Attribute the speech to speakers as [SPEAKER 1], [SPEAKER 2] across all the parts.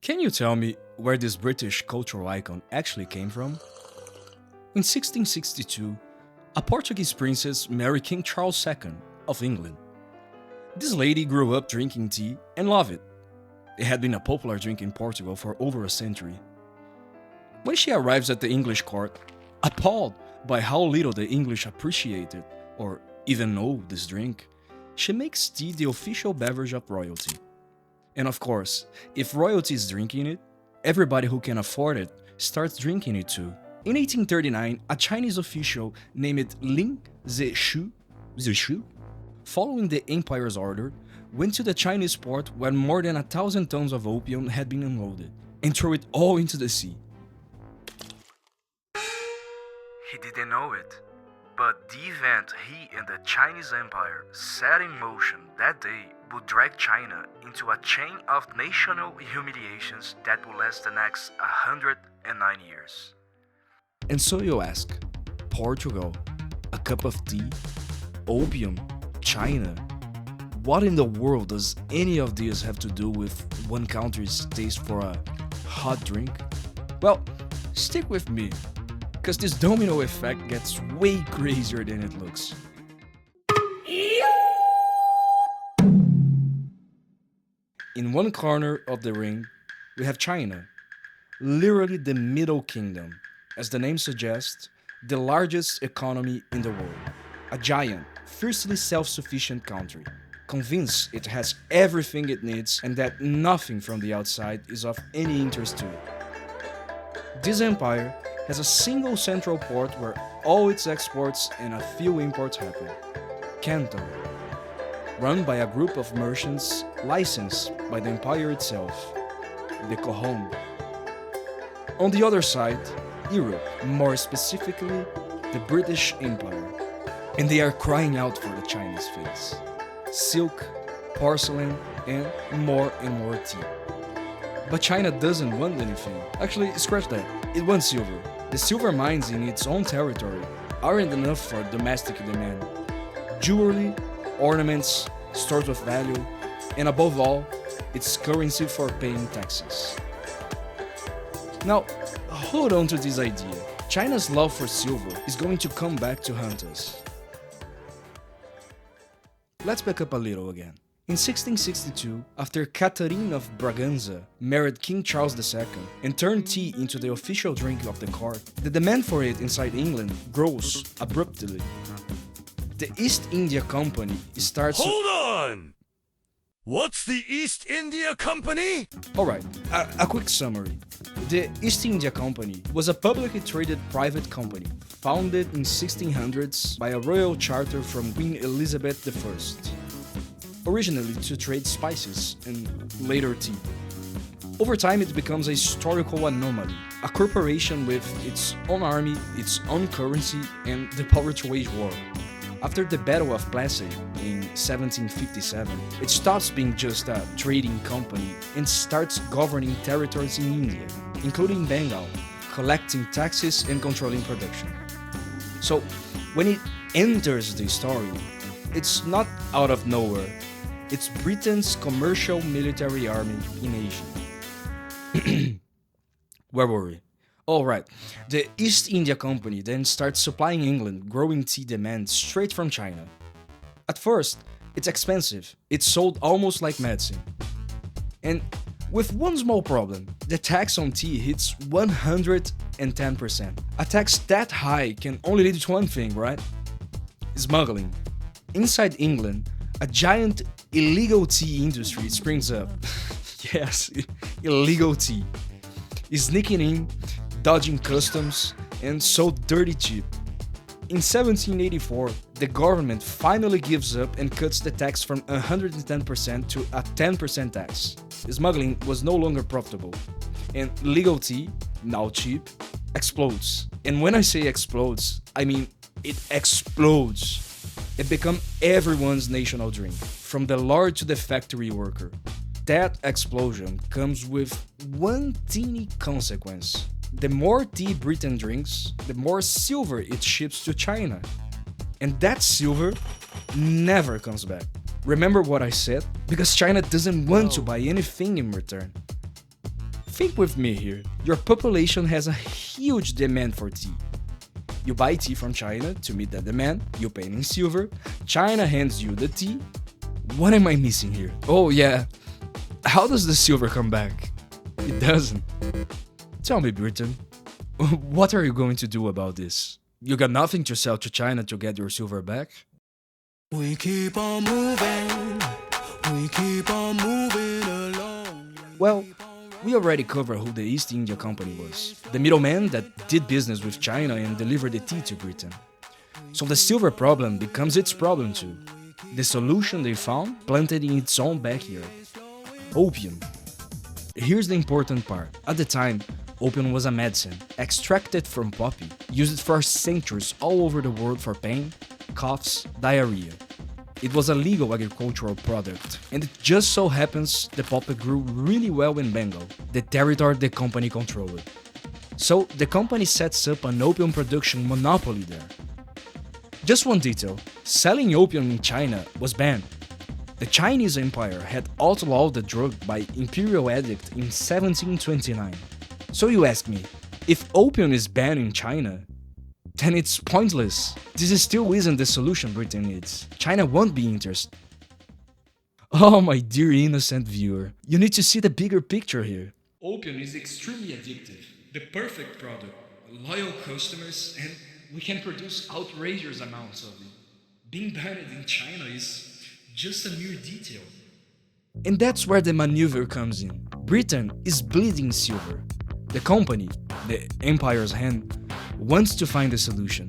[SPEAKER 1] Can you tell me where this British cultural icon actually came from? In 1662, a Portuguese princess married King Charles II of England. This lady grew up drinking tea and loved it. It had been a popular drink in Portugal for over a century. When she arrives at the English court, appalled by how little the English appreciated or even know this drink, she makes tea the official beverage of royalty. And of course, if royalty is drinking it, everybody who can afford it starts drinking it too. In 1839, a Chinese official named Lin Zexu, following the empire's order, went to the Chinese port where more than 1,000 tons of opium had been unloaded, and threw it all into the sea. He didn't know it, but the event he and the Chinese Empire set in motion that day would drag China into a chain of national humiliations that will last the next 109 years. And so you ask, Portugal, a cup of tea, opium, China? What in the world does any of this have to do with one country's taste for a hot drink? Well, stick with me, because this domino effect gets way crazier than it looks. In one corner of the ring, we have China, literally the Middle Kingdom, as the name suggests, the largest economy in the world. A giant, fiercely self-sufficient country, convinced it has everything it needs and that nothing from the outside is of any interest to it. This empire has a single central port where all its exports and a few imports happen, Canton, run by a group of merchants licensed by the empire itself, the Couronne. On the other side, Europe, more specifically, the British Empire, and they are crying out for the Chinese face. Silk, porcelain, and more tea. But China doesn't want anything. Actually, scratch that. It wants silver. The silver mines in its own territory aren't enough for domestic demand. Jewelry, ornaments, stores of value, and above all, its currency for paying taxes. Now, hold on to this idea. China's love for silver is going to come back to haunt us. Let's back up a little again. In 1662, after Catherine of Braganza married King Charles II and turned tea into the official drink of the court, the demand for it inside England grows abruptly. The East India Company starts...
[SPEAKER 2] Hold on! What's the East India Company?
[SPEAKER 1] Alright, a quick summary. The East India Company was a publicly traded private company founded in 1600s by a royal charter from Queen Elizabeth I, originally to trade spices and later tea. Over time it becomes a historical anomaly, a corporation with its own army, its own currency, and the power to wage war. After the Battle of Plassey in 1757, it stops being just a trading company and starts governing territories in India, including Bengal, collecting taxes and controlling production. So, when it enters the story, it's not out of nowhere. It's Britain's commercial military army in Asia. Where were we? Alright, the East India Company then starts supplying England growing tea demand straight from China. At first, it's expensive, it's sold almost like medicine. And with one small problem, the tax on tea hits 110%. A tax that high can only lead to one thing, right? Smuggling. Inside England, a giant illegal tea industry springs up. Yes, illegal tea. Sneaking in, dodging customs, and sold dirty cheap. In 1784, the government finally gives up and cuts the tax from 110% to a 10% tax. Smuggling was no longer profitable, and legal tea, now cheap, explodes. And when I say explodes, I mean it explodes. It becomes everyone's national drink, from the lord to the factory worker. That explosion comes with one teeny consequence. The more tea Britain drinks, the more silver it ships to China. And that silver never comes back. Remember what I said? Because China doesn't want to buy anything in return. Think with me here. Your population has a huge demand for tea. You buy tea from China to meet that demand, you pay in silver, China hands you the tea. What am I missing here? Oh yeah, how does the silver come back? It doesn't. Tell me, Britain, what are you going to do about this? You got nothing to sell to China to get your silver back?
[SPEAKER 3] We keep on moving, we keep on moving along.
[SPEAKER 1] Well, we already covered who the East India Company was, the middleman that did business with China and delivered the tea to Britain. So the silver problem becomes its problem too. The solution they found planted in its own backyard. Opium. Here's the important part. At the time, opium was a medicine, extracted from poppy, used for centuries all over the world for pain, coughs, diarrhea. It was a legal agricultural product, and it just so happens the poppy grew really well in Bengal, the territory the company controlled. So the company sets up an opium production monopoly there. Just one detail, selling opium in China was banned. The Chinese Empire had outlawed the drug by imperial edict in 1729. So you ask me, if opium is banned in China, then it's pointless. This still isn't the solution Britain needs. China won't be interested. Oh my dear innocent viewer, you need to see the bigger picture here. Opium is extremely addictive, the perfect product, loyal customers, and we can produce outrageous amounts of it. Being banned in China is just a mere detail. And that's where the maneuver comes in. Britain is bleeding silver. The company, the empire's hand, wants to find a solution.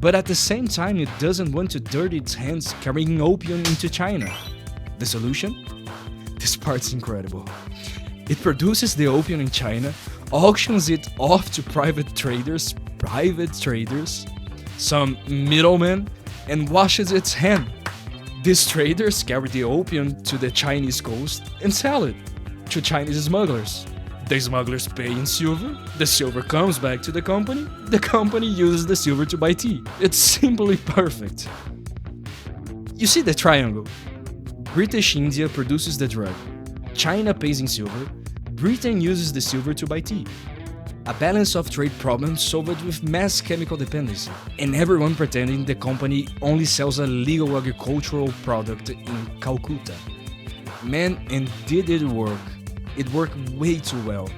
[SPEAKER 1] But at the same time, it doesn't want to dirty its hands carrying opium into China. The solution? This part's incredible. It produces the opium in China, auctions it off to private traders, some middlemen, and washes its hand. These traders carry the opium to the Chinese coast and sell it to Chinese smugglers. The smugglers pay in silver, the silver comes back to the company uses the silver to buy tea. It's simply perfect. You see the triangle? British India produces the drug, China pays in silver, Britain uses the silver to buy tea. A balance of trade problem solved with mass chemical dependency, and everyone pretending the company only sells a legal agricultural product in Calcutta. Man, and did it work? It worked way too well.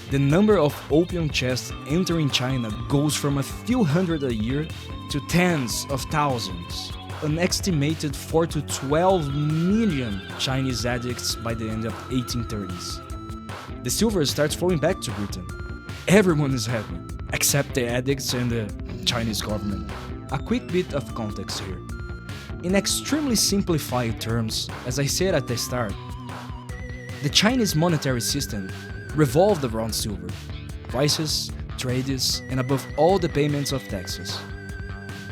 [SPEAKER 1] The number of opium chests entering China goes from a few hundred a year to tens of thousands. An estimated 4 to 12 million Chinese addicts by the end of 1830s. The silver starts flowing back to Britain. Everyone is happy, except the addicts and the Chinese government. A quick bit of context here. In extremely simplified terms, as I said at the start, the Chinese monetary system revolved around silver, prices, trades, and above all the payments of taxes.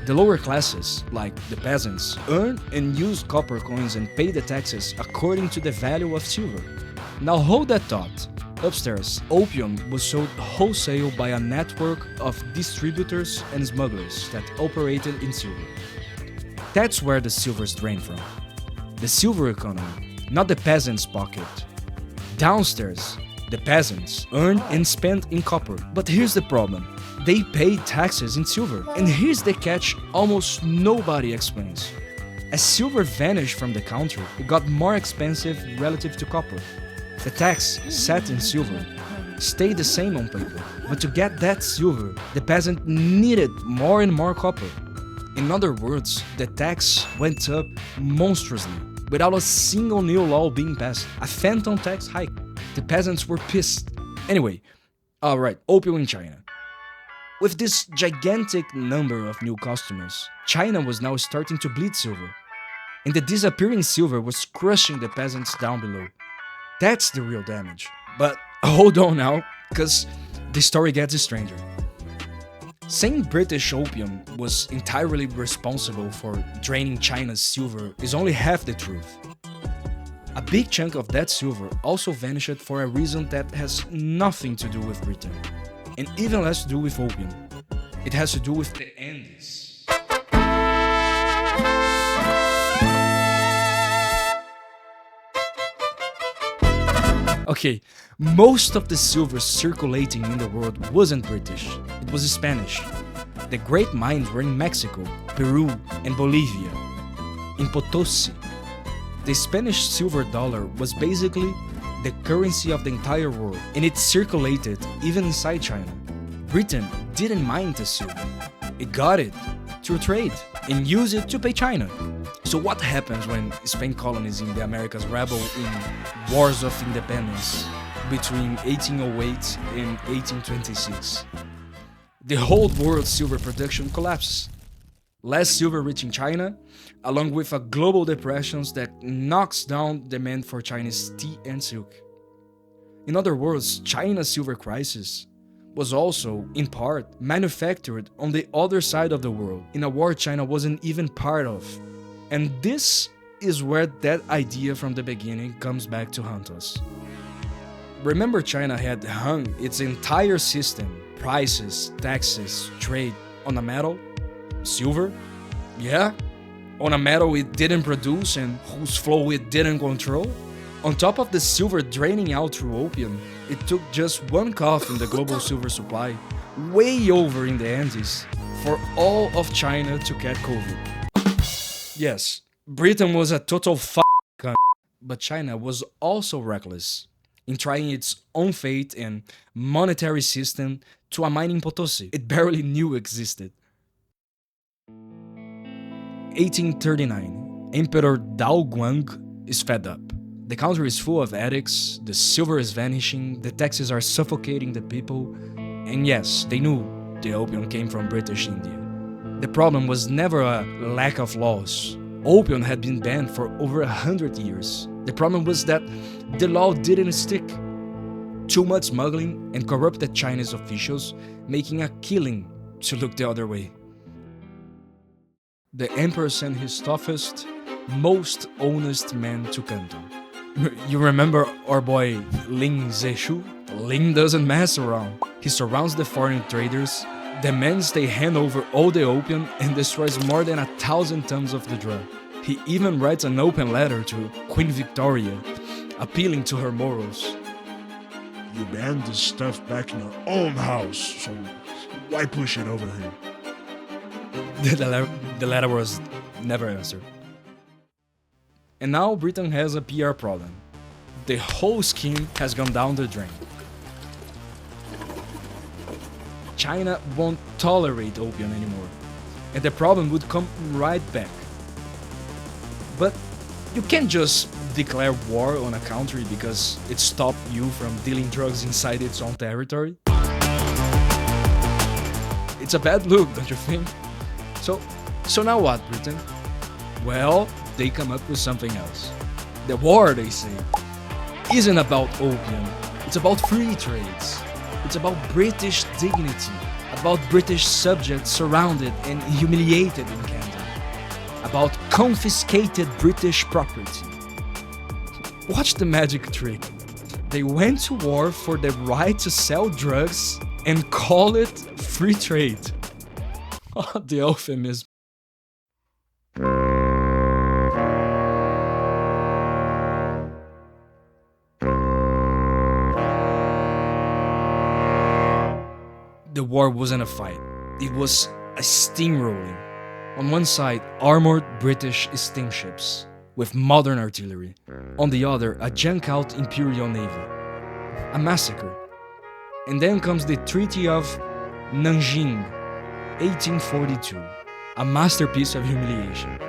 [SPEAKER 1] The lower classes, like the peasants, earn and use copper coins and pay the taxes according to the value of silver. Now hold that thought. Upstairs, opium was sold wholesale by a network of distributors and smugglers that operated in silver. That's where the silver is drained from. The silver economy, not the peasant's pocket. Downstairs, the peasants earn and spend in copper. But here's the problem. They pay taxes in silver. And here's the catch almost nobody explains. As silver vanished from the country, it got more expensive relative to copper. The tax, set in silver, stayed the same on paper. But to get that silver, the peasant needed more and more copper. In other words, the tax went up monstrously, without a single new law being passed. A phantom tax hike. The peasants were pissed. Anyway, alright, opium in China. With this gigantic number of new customers, China was now starting to bleed silver. And the disappearing silver was crushing the peasants down below. That's the real damage. But hold on now, cause the story gets stranger. Saying British opium was entirely responsible for draining China's silver is only half the truth. A big chunk of that silver also vanished for a reason that has nothing to do with Britain, and even less to do with opium. It has to do with the Andes. Okay, most of the silver circulating in the world wasn't British, it was Spanish. The great mines were in Mexico, Peru, and Bolivia. In Potosi, the Spanish silver dollar was basically the currency of the entire world, and it circulated even inside China. Britain didn't mine the silver, it got it through trade and used it to pay China. So what happens when Spain colonies in the Americas rebel in wars of independence between 1808 and 1826? The whole world's silver production collapses. Less silver reaching China, along with a global depression that knocks down demand for Chinese tea and silk. In other words, China's silver crisis was also, in part, manufactured on the other side of the world, in a war China wasn't even part of. And this is where that idea from the beginning comes back to haunt us. Remember, China had hung its entire system, prices, taxes, trade, on a metal? Silver? Yeah? On a metal it didn't produce and whose flow it didn't control? On top of the silver draining out through opium, it took just one cough in the global silver supply, way over in the Andes, for all of China to get COVID. Yes, Britain was a total cunt, but China was also reckless in trying its own fate and monetary system to a mine in Potosi it barely knew existed. 1839, Emperor Dao Guang is fed up. The country is full of edicts, the silver is vanishing, the taxes are suffocating the people, and yes, they knew the opium came from British India. The problem was never a lack of laws. Opium had been banned for over 100 years. The problem was that the law didn't stick. Too much smuggling and corrupted Chinese officials making a killing to look the other way. The emperor sent his toughest, most honest man to Canton. You remember our boy Ling Zexu? Ling doesn't mess around. He surrounds the foreign traders, demands they hand over all the opium and destroys more than 1,000 tons of the drug. He even writes an open letter to Queen Victoria, appealing to her morals.
[SPEAKER 4] You banned this stuff back in your own house, so why push it over here?
[SPEAKER 1] The letter was never answered. And now Britain has a PR problem. The whole scheme has gone down the drain. China won't tolerate opium anymore, and the problem would come right back. But you can't just declare war on a country because it stopped you from dealing drugs inside its own territory. It's a bad look, don't you think? So now what, Britain? Well, they come up with something else. The war, they say, isn't about opium. It's about free trades. It's about British dignity, about British subjects surrounded and humiliated in Canada, about confiscated British property. Watch the magic trick. They went to war for the right to sell drugs and call it free trade. Oh, the euphemism. The war wasn't a fight, it was a steamrolling. On one side, armored British steamships with modern artillery. On the other, a junk-out Imperial Navy. A massacre. And then comes the Treaty of Nanjing, 1842, a masterpiece of humiliation.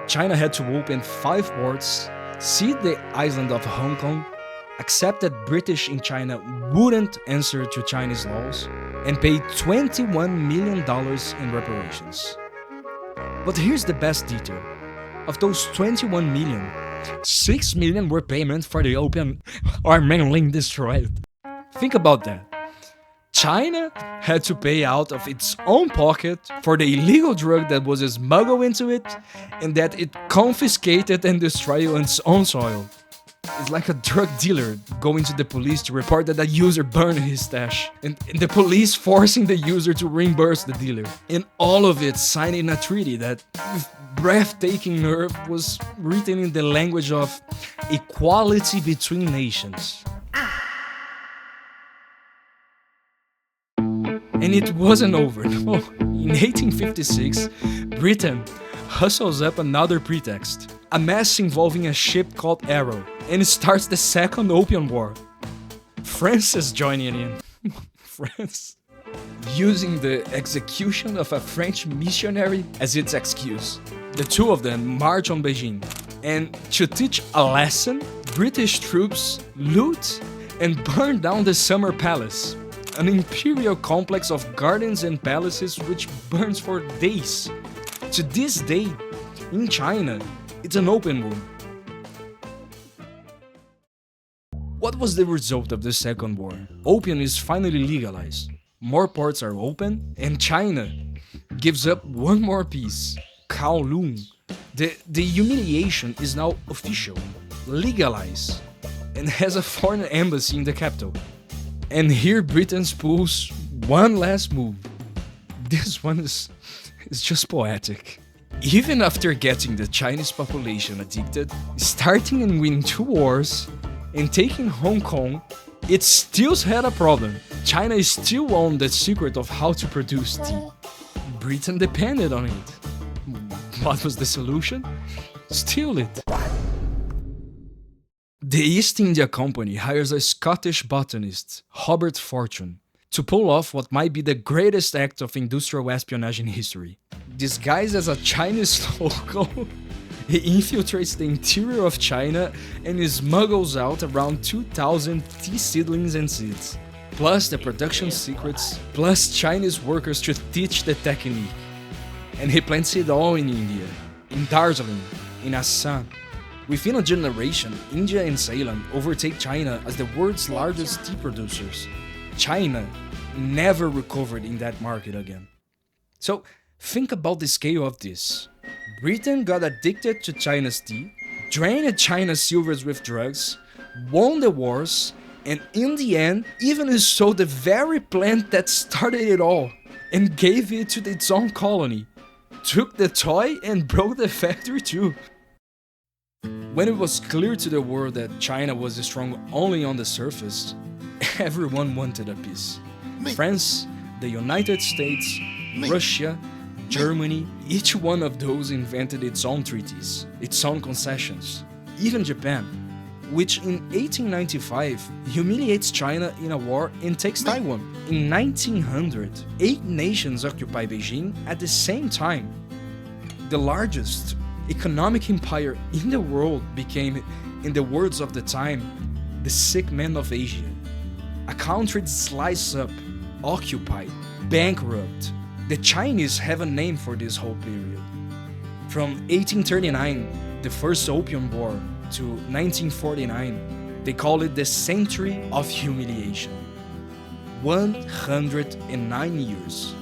[SPEAKER 1] China had to open 5 ports, cede the island of Hong Kong, accept that British in China wouldn't answer to Chinese laws, and pay $21 million in reparations. But here's the best detail. Of those 21 million, 6 million were payment for the opium our Manling destroyed. Think about that. China had to pay out of its own pocket for the illegal drug that was smuggled into it and that it confiscated and destroyed on its own soil. It's like a drug dealer going to the police to report that a user burned his stash, and the police forcing the user to reimburse the dealer. And all of it signing a treaty that, breathtaking nerve was written in the language of equality between nations. And it wasn't over, no. In 1856, Britain hustles up another pretext, a mess involving a ship called Arrow, and starts the Second Opium War. France is joining in. France. Using the execution of a French missionary as its excuse. The two of them march on Beijing, and to teach a lesson, British troops loot and burn down the Summer Palace, an imperial complex of gardens and palaces which burns for days. To this day, in China, it's an open wound. What was the result of the Second War? Opium is finally legalized, more ports are open, and China gives up one more piece, Kowloon. The humiliation is now official, legalized, and has a foreign embassy in the capital. And here Britain pulls one last move. This one is just poetic. Even after getting the Chinese population addicted, starting and winning 2 wars, and taking Hong Kong, it still had a problem. China still owned the secret of how to produce tea. Britain depended on it. What was the solution? Steal it. The East India Company hires a Scottish botanist, Robert Fortune, to pull off what might be the greatest act of industrial espionage in history. Disguised as a Chinese local, he infiltrates the interior of China and smuggles out around 2,000 tea seedlings and seeds, plus the production secrets, plus Chinese workers to teach the technique. And he plants it all in India, in Darjeeling, in Assam. Within a generation, India and Ceylon overtake China as the world's largest tea producers. China never recovered in that market again. So think about the scale of this. Britain got addicted to China's tea, drained China's silvers with drugs, won the wars, and in the end even sold the very plant that started it all and gave it to its own colony. Took the toy and broke the factory too. When it was clear to the world that China was strong only on the surface, everyone wanted a piece. France, the United States, Russia, Germany, each one of those invented its own treaties, its own concessions. Even Japan, which in 1895 humiliates China in a war and takes Taiwan. In 1900, 8 nations occupy Beijing at the same time. The largest economic empire in the world became, in the words of the time, the sick man of Asia. A country sliced up, occupied, bankrupt. The Chinese have a name for this whole period. From 1839, the First Opium War, to 1949, they call it the Century of Humiliation. 109 years.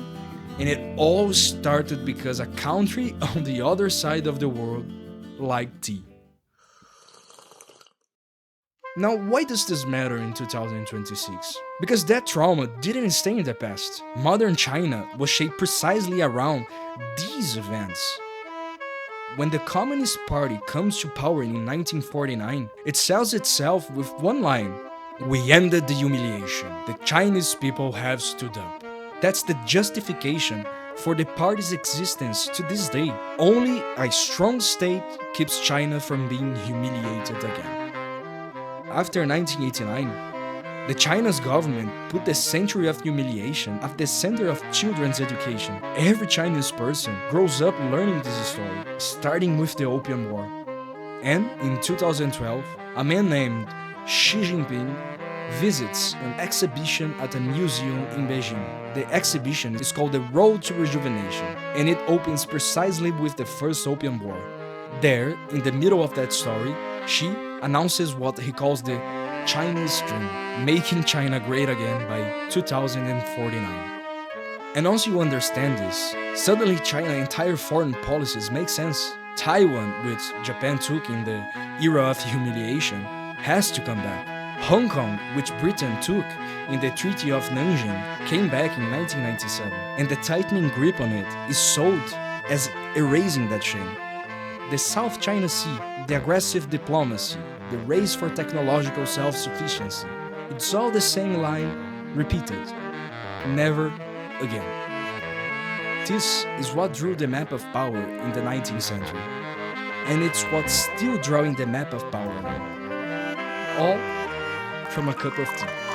[SPEAKER 1] And it all started because a country on the other side of the world liked tea. Now, why does this matter in 2026? Because that trauma didn't stay in the past. Modern China was shaped precisely around these events. When the Communist Party comes to power in 1949, it sells itself with one line: "We ended the humiliation. The Chinese people have stood up." That's the justification for the party's existence to this day. Only a strong state keeps China from being humiliated again. After 1989, the China's government put the Century of Humiliation at the center of children's education. Every Chinese person grows up learning this story, starting with the Opium War. And in 2012, a man named Xi Jinping visits an exhibition at a museum in Beijing. The exhibition is called The Road to Rejuvenation, and it opens precisely with the First Opium War. There, in the middle of that story, Xi announces what he calls the Chinese Dream, making China great again by 2049. And once you understand this, suddenly China's entire foreign policies make sense. Taiwan, which Japan took in the era of humiliation, has to come back. Hong Kong, which Britain took in the Treaty of Nanjing, came back in 1997, and the tightening grip on it is sold as erasing that shame. The South China Sea, the aggressive diplomacy, the race for technological self-sufficiency, it's all the same line repeated. Never again. This is what drew the map of power in the 19th century. And it's what's still drawing the map of power now. All from a cup of tea.